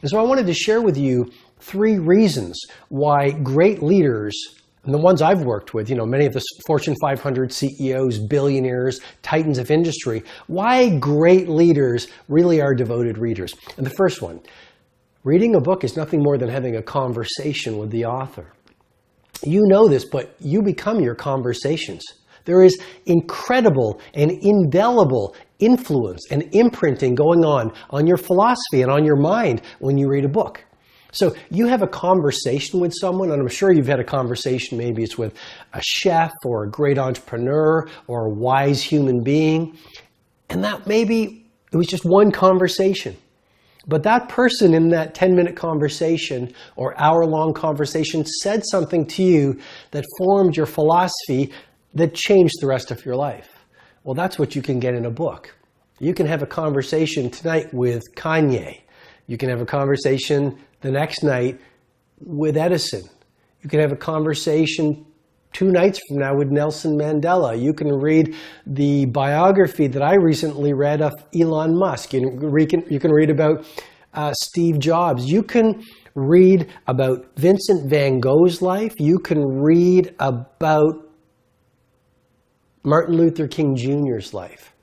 And so I wanted to share with you 3 reasons why great leaders, and the ones I've worked with, many of the Fortune 500 CEOs, billionaires, titans of industry, why great leaders really are devoted readers. And the first one, reading a book is nothing more than having a conversation with the author. You know this, but you become your conversations. There is incredible and indelible influence and imprinting going on your philosophy and on your mind when you read a book. So you have a conversation with someone, and I'm sure you've had a conversation, maybe it's with a chef or a great entrepreneur or a wise human being, and that maybe it was just one conversation. But that person in that 10-minute conversation or hour-long conversation said something to you that formed your philosophy that changed the rest of your life. Well, that's what you can get in a book. You can have a conversation tonight with Kanye. You can have a conversation the next night with Edison. You can have a conversation 2 nights from now with Nelson Mandela. You can read the biography that I recently read of Elon Musk. You can read about Steve Jobs. You can read about Vincent van Gogh's life. You can read about Martin Luther King Jr.'s life.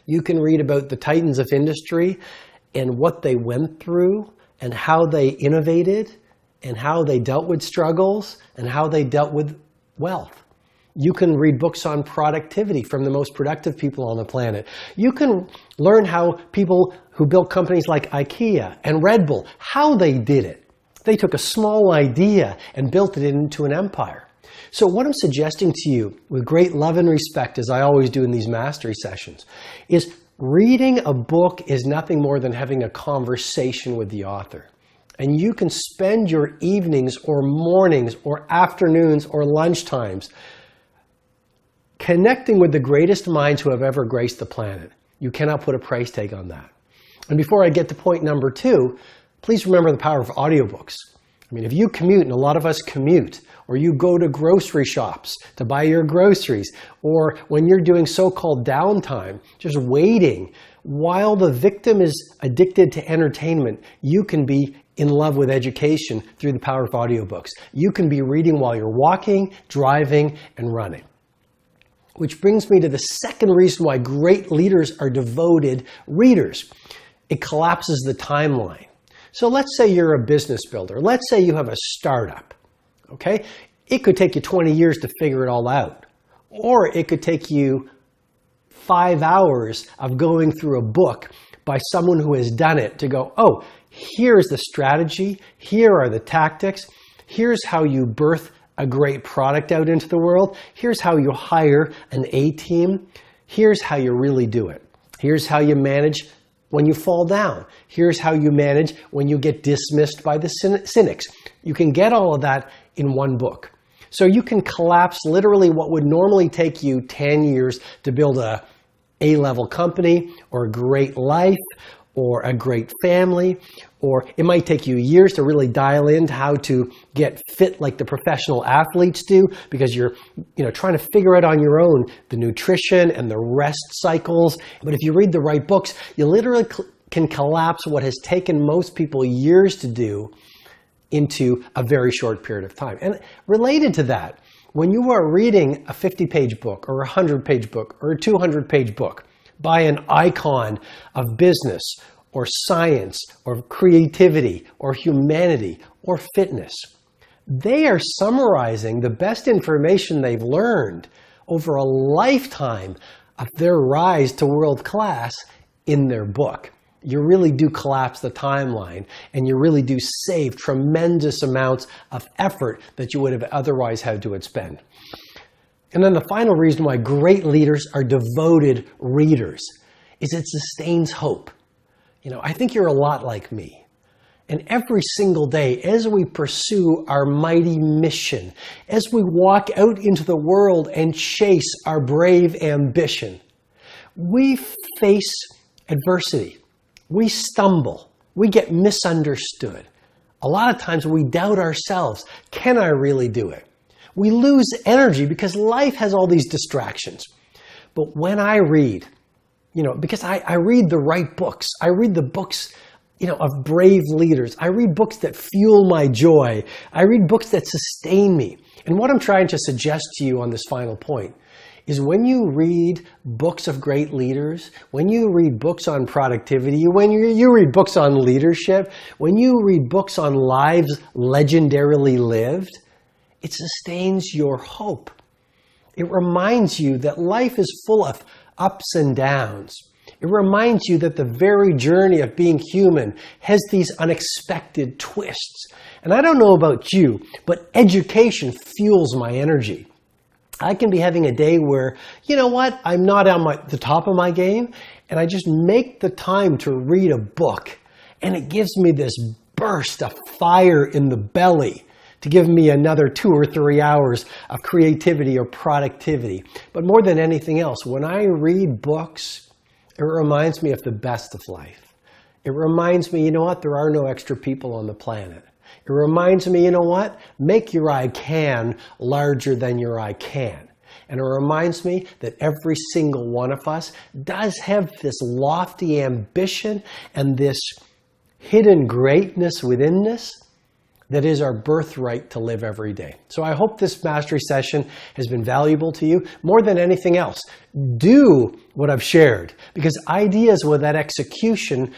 You can read about the titans of industry and what they went through and how they innovated and how they dealt with struggles and how they dealt with wealth. You can read books on productivity from the most productive people on the planet. You can learn how people who built companies like IKEA and Red Bull, how they did it. They took a small idea and built it into an empire. So what I'm suggesting to you with great love and respect, as I always do in these mastery sessions, is reading a book is nothing more than having a conversation with the author. And you can spend your evenings or mornings or afternoons or lunchtimes connecting with the greatest minds who have ever graced the planet. You cannot put a price tag on that. And before I get to point number 2, please remember the power of audiobooks. I mean, if you commute, and a lot of us commute, or you go to grocery shops to buy your groceries, or when you're doing so-called downtime, just waiting, while the victim is addicted to entertainment, you can be in love with education through the power of audiobooks. You can be reading while you're walking, driving, and running. Which brings me to the second reason why great leaders are devoted readers. It collapses the timeline. So let's say you're a business builder. Let's say you have a startup. Okay? It could take you 20 years to figure it all out. Or it could take you 5 hours of going through a book by someone who has done it to go, oh, here's the strategy, here are the tactics, here's how you birth a great product out into the world, here's how you hire an A-team, here's how you really do it. Here's how you manage when you fall down. Here's how you manage when you get dismissed by the cynics. You can get all of that in one book. So you can collapse literally what would normally take you 10 years to build a A-level company or a great life or a great family, or it might take you years to really dial into how to get fit like the professional athletes do, because you're trying to figure out on your own the nutrition and the rest cycles. But if you read the right books, you literally can collapse what has taken most people years to do into a very short period of time. And related to that, when you are reading a 50-page book or a 100-page book or a 200-page book by an icon of business or science or creativity or humanity or fitness, they are summarizing the best information they've learned over a lifetime of their rise to world class in their book. You really do collapse the timeline, and you really do save tremendous amounts of effort that you would have otherwise had to expend. And then the final reason why great leaders are devoted readers is it sustains hope. I think you're a lot like me. And every single day, as we pursue our mighty mission, as we walk out into the world and chase our brave ambition, we face adversity. We stumble. We get misunderstood. A lot of times we doubt ourselves. Can I really do it? We lose energy because life has all these distractions. But when I read, because I read the right books. I read the books of brave leaders. I read books that fuel my joy. I read books that sustain me. And what I'm trying to suggest to you on this final point is when you read books of great leaders, when you read books on productivity, when you read books on leadership, when you read books on lives legendarily lived, it sustains your hope. It reminds you that life is full of ups and downs. It reminds you that the very journey of being human has these unexpected twists. And I don't know about you, but education fuels my energy. I can be having a day where, I'm not on the top of my game, and I just make the time to read a book, and it gives me this burst of fire in the belly to give me another 2 or 3 hours of creativity or productivity. But more than anything else, when I read books, it reminds me of the best of life. It reminds me, there are no extra people on the planet. It reminds me, make your I can larger than your I can. And it reminds me that every single one of us does have this lofty ambition and this hidden greatness within us that is our birthright to live every day. So I hope this mastery session has been valuable to you. More than anything else, do what I've shared, because ideas without execution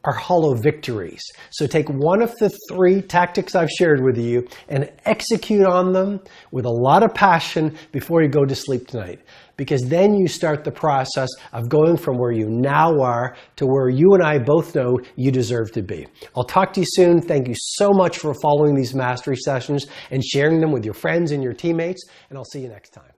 are hollow victories. So take one of the 3 tactics I've shared with you and execute on them with a lot of passion before you go to sleep tonight. Because then you start the process of going from where you now are to where you and I both know you deserve to be. I'll talk to you soon. Thank you so much for following these mastery sessions and sharing them with your friends and your teammates, and I'll see you next time.